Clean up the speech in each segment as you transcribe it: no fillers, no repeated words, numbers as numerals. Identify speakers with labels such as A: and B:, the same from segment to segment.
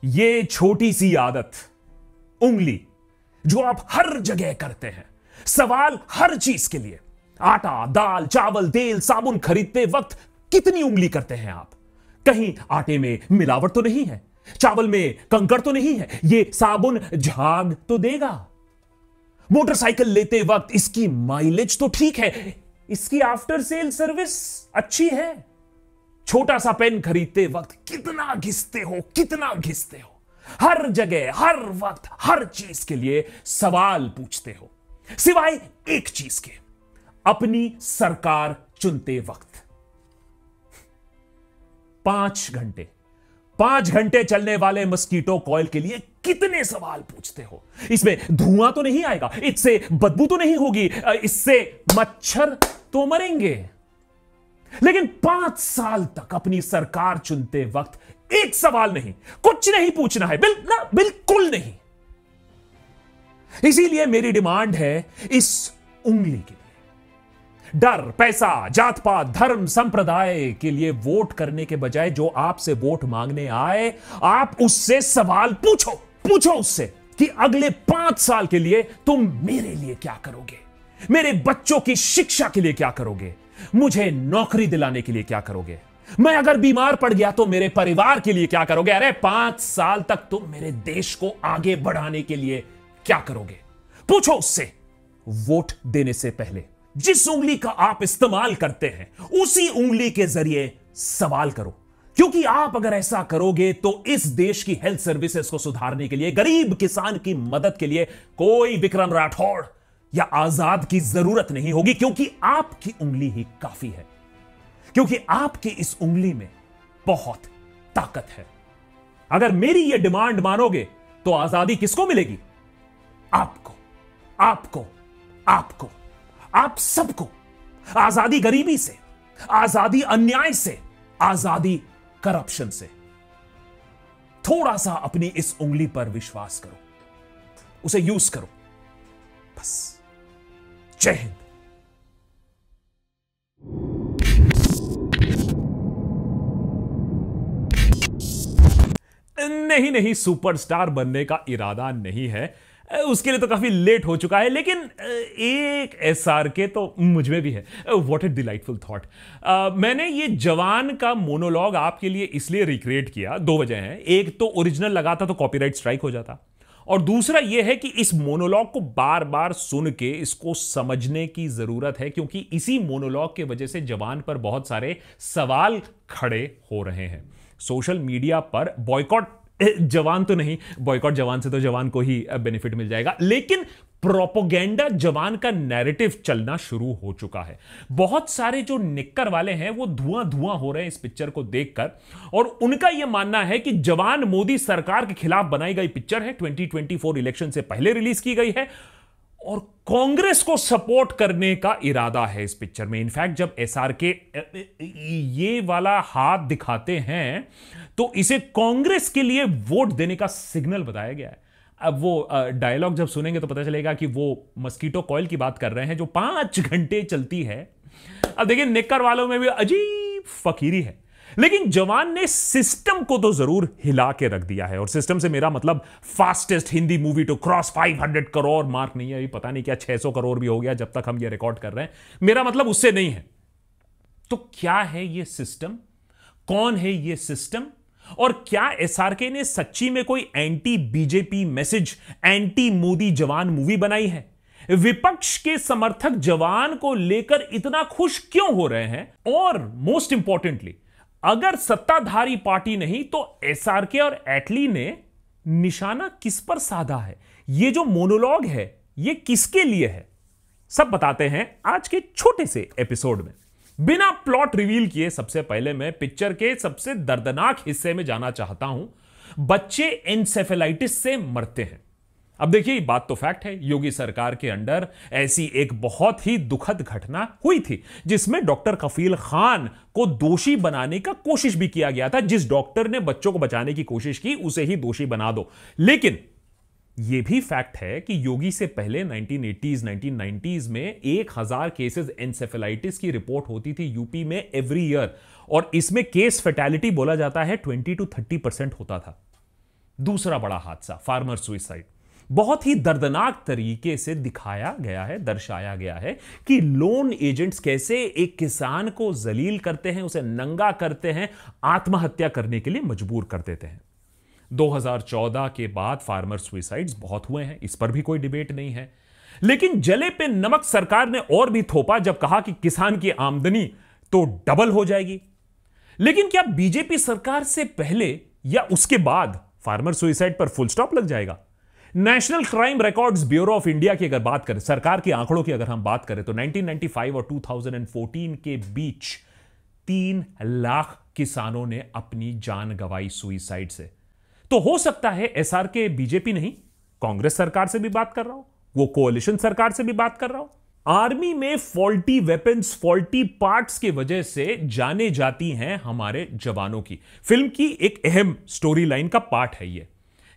A: ये छोटी सी आदत, उंगली, जो आप हर जगह करते हैं, सवाल हर चीज के लिए, आटा, दाल, चावल, तेल, साबुन खरीदते वक्त कितनी उंगली करते हैं आप? कहीं आटे में मिलावट तो नहीं है, चावल में कंकड़ तो नहीं है, ये साबुन झाग तो देगा? मोटरसाइकिल लेते वक्त इसकी माइलेज तो ठीक है, इसकी आफ्टर सेल सर्विस अच्छी है? छोटा सा पेन खरीदते वक्त कितना घिसते हो, कितना घिसते हो? हर जगह, हर वक्त, हर चीज के लिए सवाल पूछते हो, सिवाय एक चीज के, अपनी सरकार चुनते वक्त। 5 घंटे चलने वाले मस्कीटो कॉइल के लिए कितने सवाल पूछते हो? इसमें धुआं तो नहीं आएगा, इससे बदबू तो नहीं होगी, इससे मच्छर तो मरेंगे। लेकिन 5 साल तक अपनी सरकार चुनते वक्त एक सवाल नहीं, कुछ नहीं पूछना है, बिल्कुल नहीं। इसीलिए मेरी डिमांड है इस उंगली के लिए। डर, पैसा, जात पात, धर्म, संप्रदाय के लिए वोट करने के बजाय जो आपसे वोट मांगने आए, आप उससे सवाल पूछो उससे कि अगले 5 साल के लिए तुम मेरे लिए क्या करोगे? मेरे बच्चों की शिक्षा के लिए क्या करोगे? मुझे नौकरी दिलाने के लिए क्या करोगे? मैं अगर बीमार पड़ गया तो मेरे परिवार के लिए क्या करोगे? अरे 5 साल तक तुम मेरे देश को आगे बढ़ाने के लिए क्या करोगे? पूछो उससे वोट देने से पहले। जिस उंगली का आप इस्तेमाल करते हैं उसी उंगली के जरिए सवाल करो, क्योंकि आप अगर ऐसा करोगे तो इस देश की हेल्थ सर्विसेज को सुधारने के लिए, गरीब किसान की मदद के लिए कोई विक्रम राठौड़ या आजाद की जरूरत नहीं होगी, क्योंकि आपकी उंगली ही काफी है, क्योंकि आपकी इस उंगली में बहुत ताकत है। अगर मेरी यह डिमांड मानोगे तो आजादी किसको मिलेगी? आपको, आपको, आपको, आप सबको। आजादी गरीबी से, आजादी अन्याय से, आजादी करप्शन से। थोड़ा सा अपनी इस उंगली पर विश्वास करो, उसे यूज करो, बस। जय हिंद। नहीं, सुपरस्टार बनने का इरादा नहीं है, उसके लिए तो काफी लेट हो चुका है, लेकिन एक एसआरके तो मुझ में भी है। What A delightful thought. मैंने ये जवान का मोनोलॉग आपके लिए इसलिए रिक्रिएट किया, 2 वजह हैं। एक तो ओरिजिनल लगाता तो कॉपीराइट स्ट्राइक हो जाता, और दूसरा यह है कि इस मोनोलॉग को बार बार सुन के इसको समझने की जरूरत है, क्योंकि इसी मोनोलॉग की वजह से जवान पर बहुत सारे सवाल खड़े हो रहे हैं। सोशल मीडिया पर बॉयकॉट जवान तो नहीं, बॉयकॉट जवान से तो जवान को ही बेनिफिट मिल जाएगा, लेकिन प्रोपोगेंडा जवान का नैरेटिव चलना शुरू हो चुका है। बहुत सारे जो निक्कर वाले हैं वो धुआं धुआं हो रहे हैं इस पिक्चर को देखकर, और उनका यह मानना है कि जवान मोदी सरकार के खिलाफ बनाई गई पिक्चर है, 2024 इलेक्शन से पहले रिलीज की गई है, और कांग्रेस को सपोर्ट करने का इरादा है इस पिक्चर में। इनफैक्ट जब एसआरके ये वाला हाथ दिखाते हैं तो इसे कांग्रेस के लिए वोट देने का सिग्नल बताया गया है। अब वो डायलॉग जब सुनेंगे तो पता चलेगा कि वो मस्कीटो कॉइल की बात कर रहे हैं जो 5 घंटे चलती है। अब देखिए, निक्कर वालों में भी अजीब फकीरी है, लेकिन जवान ने सिस्टम को तो जरूर हिला के रख दिया है। और सिस्टम से मेरा मतलब fastest Hindi movie two cross 500 crore mark नहीं है, अभी पता नहीं क्या 600 करोड़ भी हो गया जब तक हम ये रिकॉर्ड कर रहे हैं, मेरा मतलब उससे नहीं है। तो क्या है ये सिस्टम? कौन है ये सिस्टम? और क्या एसआरके ने सच्ची में कोई anti BJP message, anti Modi जवान मूवी बनाई है? विपक्ष के समर्थक जवान को लेकर इतना खुश क्यों हो रहे हैं? और मोस्ट इंपॉर्टेंटली, अगर सत्ताधारी पार्टी नहीं तो एसआरके और एटली ने निशाना किस पर साधा है? ये जो मोनोलॉग है ये किसके लिए है? सब बताते हैं आज के छोटे से एपिसोड में। बिना प्लॉट रिवील किए सबसे पहले मैं पिक्चर के सबसे दर्दनाक हिस्से में जाना चाहता हूं। बच्चे एन्सेफेलाइटिस से मरते हैं। अब देखिए, बात तो फैक्ट है, योगी सरकार के अंडर ऐसी एक बहुत ही दुखद घटना हुई थी जिसमें डॉक्टर कफील खान को दोषी बनाने का कोशिश भी किया गया था। जिस डॉक्टर ने बच्चों को बचाने की कोशिश की उसे ही दोषी बना दो। लेकिन यह भी फैक्ट है कि योगी से पहले 1980s 1990s में 1000 केसेस एन्सेफेलाइटिस की रिपोर्ट होती थी यूपी में एवरी ईयर, और इसमें केस फैटेलिटी बोला जाता है 20 to 30% होता था। दूसरा बड़ा हादसा, फार्मर सुइसाइड। बहुत ही दर्दनाक तरीके से दिखाया गया है, दर्शाया गया है कि लोन एजेंट्स कैसे एक किसान को जलील करते हैं, उसे नंगा करते हैं, आत्महत्या करने के लिए मजबूर कर देते हैं। 2014 के बाद फार्मर सुइसाइड्स बहुत हुए हैं, इस पर भी कोई डिबेट नहीं है। लेकिन जले पे नमक सरकार ने और भी थोपा जब कहा कि किसान की आमदनी तो डबल हो जाएगी। लेकिन क्या बीजेपी सरकार से पहले या उसके बाद फार्मर सुइसाइड पर फुल स्टॉप लग जाएगा? National crime records bureau of India की अगर बात करें, सरकार के आंकड़ों की अगर हम बात करें, तो 1995 और 2014 के बीच 3 लाख किसानों ने अपनी जान गंवाई सुइसाइड से। तो हो सकता है एसआरके बीजेपी नहीं, कांग्रेस सरकार से भी बात कर रहा हूं, वो कोalition सरकार से भी बात कर रहा हूं। आर्मी में फॉल्टी वेपन्स, फॉल्टी पार्ट्स की वजह से जाने जाती हैं हमारे जवानों की। फिल्म की एक अहम स्टोरी लाइन का पार्ट है ये।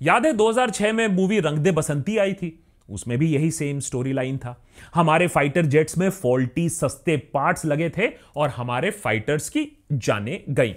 A: याद है 2006 में मूवी रंग दे बसंती आई थी, उसमें भी यही सेम स्टोरी लाइन था। हमारे फाइटर जेट्स में फॉल्टी सस्ते पार्ट्स लगे थे और हमारे फाइटर्स की जानें गई।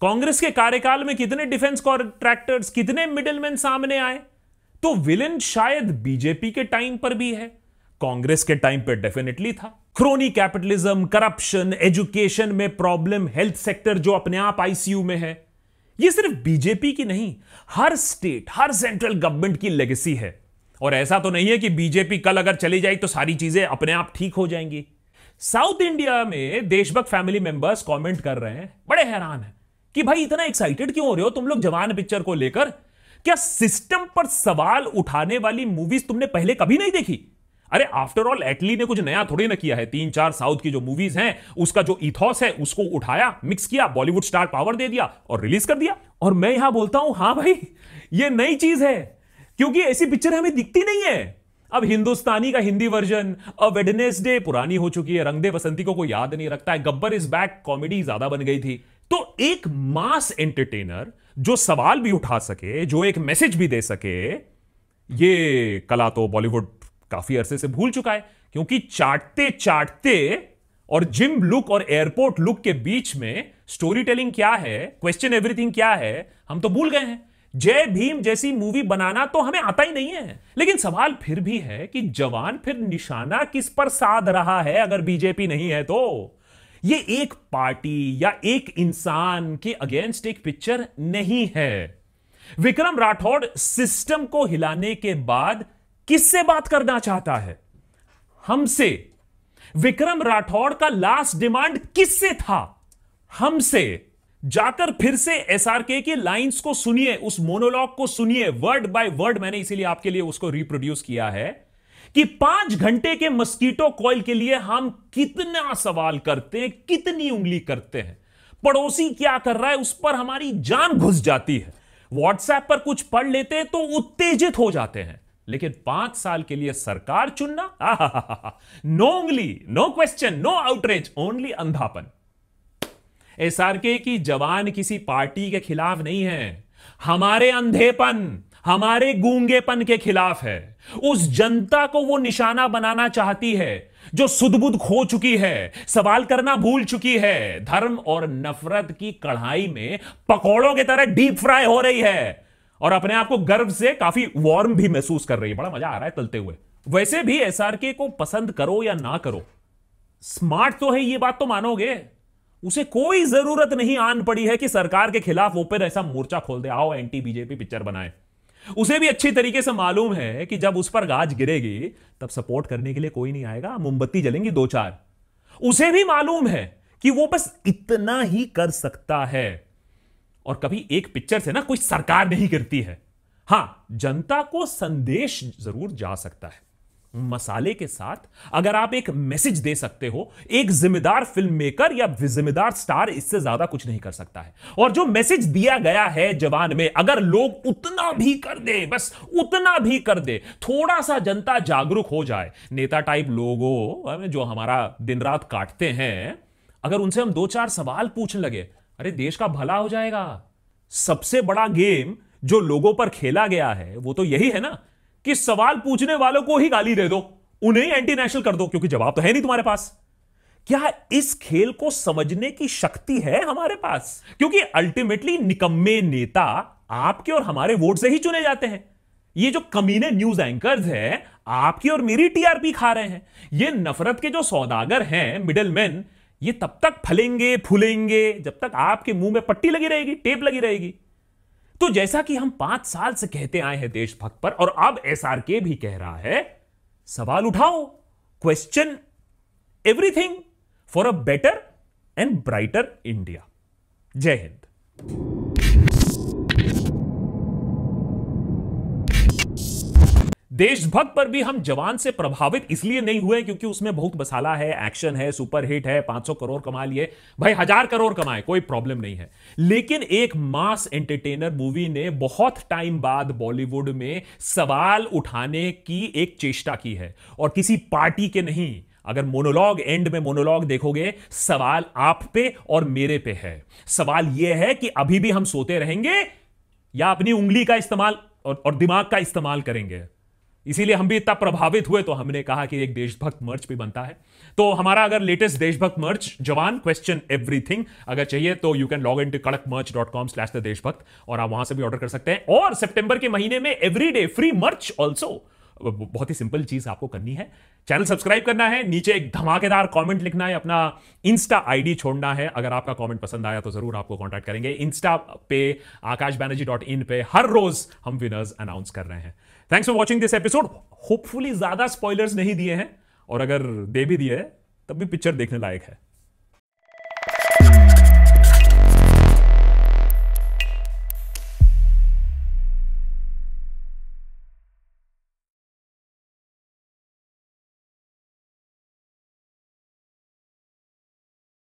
A: कांग्रेस के कार्यकाल में कितने डिफेंस कॉन्ट्रैक्टर्स, कितने मिडिलमैन सामने आए? तो विलेन शायद बीजेपी के टाइम पर भी है, कांग्रेस के टाइम पर डेफिनेटली था। क्रोनी कैपिटलिज्म, करप्शन, एजुकेशन में प्रॉब्लम, हेल्थ सेक्टर जो अपने आप आईसीयू में है, ये सिर्फ बीजेपी की नहीं, हर स्टेट, हर सेंट्रल गवर्नमेंट की लेगेसी है। और ऐसा तो नहीं है कि बीजेपी कल अगर चली जाए तो सारी चीजें अपने आप ठीक हो जाएंगी। साउथ इंडिया में देशभक्त फैमिली मेंबर्स कमेंट कर रहे हैं, बड़े हैरान हैं कि भाई इतना एक्साइटेड क्यों हो रहे हो तुम लोग जवान पिक्चर को लेकर? क्या सिस्टम पर सवाल उठाने वाली मूवीज तुमने पहले कभी नहीं देखी? अरे आफ्टर ऑल एटली ने कुछ नया थोड़ी ना किया है। 3-4 साउथ की जो मूवीज हैं उसका जो इथॉस है उसको उठाया, मिक्स किया, बॉलीवुड स्टार पावर दे दिया और रिलीज कर दिया। और मैं यहां बोलता हूं हां भाई ये नई चीज है, क्योंकि ऐसी पिक्चर हमें दिखती नहीं है। अब हिंदुस्तानी का हिंदी वर्जन, अब वेडनेसडे पुरानी हो चुकी है, रंग दे बसंती को कोई याद नहीं रखता है, गब्बर इज बैक कॉमेडी ज्यादा बन गई थी। तो एक मास एंटरटेनर जो सवाल भी उठा सके, जो एक मैसेज भी दे सके, ये कला तो बॉलीवुड काफी अरसे से भूल चुका है। क्योंकि चाटते चाटते और जिम लुक और एयरपोर्ट लुक के बीच में स्टोरी टेलिंग क्या है, क्वेश्चन एवरीथिंग क्या है, हम तो भूल गए हैं। जय भीम जैसी मूवी बनाना तो हमें आता ही नहीं है। लेकिन सवाल फिर भी है कि जवान फिर निशाना किस पर साध रहा है अगर बीजेपी नहीं है तो? ये एक पार्टी या एक इंसान के अगेंस्ट एक पिक्चर नहीं है। विक्रम राठौड़ सिस्टम को हिलाने के बाद किससे बात करना चाहता है? हमसे। विक्रम राठौड़ का लास्ट डिमांड किससे था? हमसे। जाकर फिर से एसआरके की लाइंस को सुनिए, उस मोनोलॉग को सुनिए वर्ड बाय वर्ड। मैंने इसीलिए आपके लिए उसको रिप्रोड्यूस किया है कि 5 घंटे के मस्कीटो कॉइल के लिए हम कितना सवाल करते हैं, कितनी उंगली करते हैं। पड़ोसी क्या कर रहा है उस पर हमारी जान घुस जाती है। व्हाट्सएप पर कुछ पढ़ लेते हैं तो उत्तेजित हो जाते हैं। लेकिन 5 साल के लिए सरकार चुनना, नो उंगली, no question, no outreach, only अंधापन। एसआरके की जवान किसी पार्टी के खिलाफ नहीं है, हमारे अंधेपन, हमारे गूंगेपन के खिलाफ है। उस जनता को वो निशाना बनाना चाहती है जो सुध-बुध खो चुकी है, सवाल करना भूल चुकी है, धर्म और नफरत की कढ़ाई में पकौड़ों की तरह डीप फ्राई हो रही है और अपने आप को गर्व से काफी वार्म भी महसूस कर रही है। बड़ा मजा आ रहा है तलते हुए। वैसे भी एसआरके को पसंद करो या ना करो, स्मार्ट तो है, ये बात तो मानोगे। उसे कोई जरूरत नहीं आन पड़ी है कि सरकार के खिलाफ ओपन ऐसा मोर्चा खोल दे, आओ एंटी बीजेपी पिक्चर बनाए। उसे भी अच्छी तरीके से मालूम है कि जब उस पर गाज गिरेगी तब सपोर्ट करने के लिए कोई नहीं आएगा, मोमबत्ती जलेंगी 2-4। उसे भी मालूम है कि वो बस इतना ही कर सकता है। और कभी एक पिक्चर से ना कोई सरकार नहीं गिरती है। हां, जनता को संदेश जरूर जा सकता है। मसाले के साथ अगर आप एक मैसेज दे सकते हो, एक जिम्मेदार फिल्म मेकर या जिम्मेदार स्टार इससे ज्यादा कुछ नहीं कर सकता है। और जो मैसेज दिया गया है जवान में, अगर लोग उतना भी कर दे, बस उतना भी कर दे, थोड़ा सा जनता जागरूक हो जाए, नेता टाइप लोगों जो हमारा दिन रात काटते हैं, अगर उनसे हम 2-4 सवाल पूछने लगे, अरे देश का भला हो जाएगा। सबसे बड़ा गेम जो लोगों पर खेला गया है वो तो यही है ना कि सवाल पूछने वालों को ही गाली दे दो, उन्हें ही एंटी नेशनल कर दो, क्योंकि जवाब तो है नहीं तुम्हारे पास। क्या इस खेल को समझने की शक्ति है हमारे पास? क्योंकि अल्टीमेटली निकम्मे नेता आपके और हमारे वोट से ही चुने जाते हैं। ये जो कमीने न्यूज एंकर्स हैं, आपकी और मेरी टीआरपी खा रहे हैं। ये नफरत के जो सौदागर हैं, मिडलमैन, ये तब तक फलेंगे फूलेंगे जब तक आपके मुंह में पट्टी लगी रहेगी, टेप लगी रहेगी। तो जैसा कि हम 5 साल से कहते आए हैं देशभक्त पर, और अब एसआरके भी कह रहा है, सवाल उठाओ, question everything for a better and brighter India. जय हिंद। देशभक्त पर भी हम जवान से प्रभावित इसलिए नहीं हुए क्योंकि उसमें बहुत मसाला है, एक्शन है, सुपरहिट है, 500 करोड़ कमा लिए, भाई 1000 करोड़ कमाए, कोई प्रॉब्लम नहीं है। लेकिन एक मास एंटरटेनर मूवी ने बहुत टाइम बाद बॉलीवुड में सवाल उठाने की एक चेष्टा की है, और किसी पार्टी के नहीं। अगर मोनोलॉग, एंड में मोनोलॉग देखोगे, सवाल आप पे और मेरे पे है। सवाल यह है कि अभी भी हम सोते रहेंगे या अपनी उंगली का इस्तेमाल और दिमाग का इस्तेमाल करेंगे। इसीलिए हम भी इतना प्रभावित हुए तो हमने कहा कि एक देशभक्त मर्च भी बनता है। तो हमारा अगर लेटेस्ट देशभक्त मर्च जवान क्वेश्चन एवरीथिंग अगर चाहिए तो you can log in to kadakmerch.com/thedeshbhakt और आप वहां से भी ऑर्डर कर सकते हैं। और सितंबर के महीने में एवरीडे फ्री मर्च ऑल्सो। बहुत ही सिंपल चीज आपको करनी है, चैनल सब्सक्राइब करना है, नीचे एक धमाकेदार कमेंट लिखना है, अपना इंस्टा आईडी छोड़ना है। अगर आपका कमेंट पसंद आया तो जरूर आपको कांटेक्ट करेंगे। इंस्टा पे akashbanerjee.in पे हर रोज हम विनर्स अनाउंस कर रहे हैं। Thanks for watching this episode. Hopefully ज्यादा स्पॉयलर्स नहीं दिए हैं, और अगर दे भी दिए तब भी पिक्चर देखने लायक है।